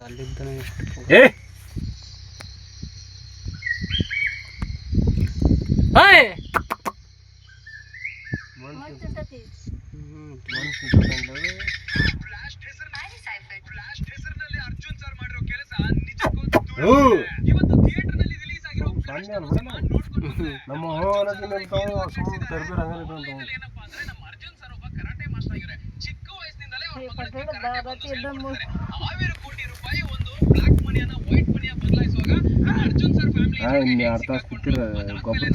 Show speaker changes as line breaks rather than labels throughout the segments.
ಅಲ್ಲಿಂದನೇ ಎಷ್ಟು
ಏ
ಹಾಯ್
ನಮ್ಮ ಎರಡು ತಾಸು ಕೂತಿರ ಗೊಬ್ಬರ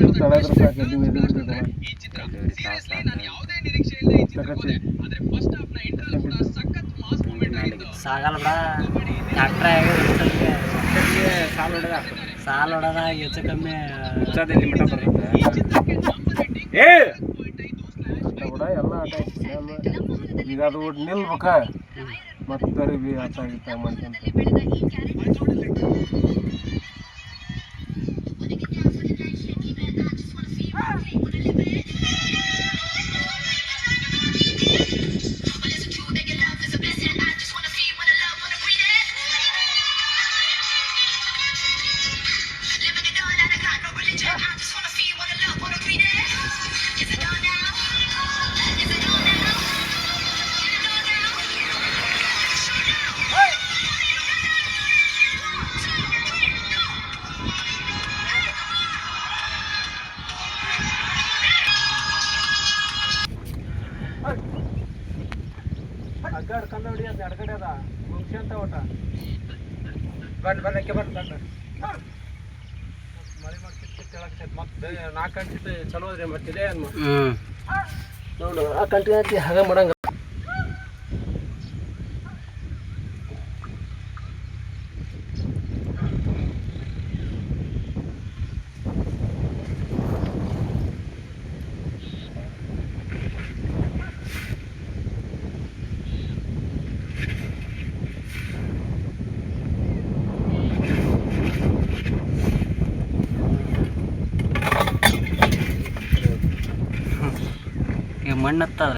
ಚೀಲ ತಳದ್ರ
ಸಾಗಲ್ಲ ಬಿಡ ಟ್ಯಾಕ್ಟ್ರ ಸಾಲ ಹೊಡೆದ ಹೆಚ್ಚು ಕಮ್ಮಿ
ಲಿಮಿಟ ಬರುತ್ತೆ ಕೂಡ ಎಲ್ಲ ಆಟ ಈಗ ಅದು ನಿಲ್ಬೇಕ ಮತ್ತೆ ಗರಿಬಿ ಆಟ ಗೀಟ ಮಾಡ್ಕೊಂತ ಅಡ್ಗಾಡ್ ಕಂದ ಹೊಡಿ ಅದು ಅಡ್ಗಡೆ ಅದ ಮುಗಿಸಿ ಅಂತ ಒಟ್ಟ ಬಂದಕ್ಕೆ ಬಂದು ಮಳೆ ಮಾಡಿ ಮತ್ತೆ 4 ಗಂಟೆ ಚಲೋ ಅದ್ರಿ ಮತ್ತಿದೆ ನೋಡು ಆ ಗಂಟೆ ಹಾಗೆ ಮಾಡಂಗ
ಮಣ್ಣು ಹತ್ತದ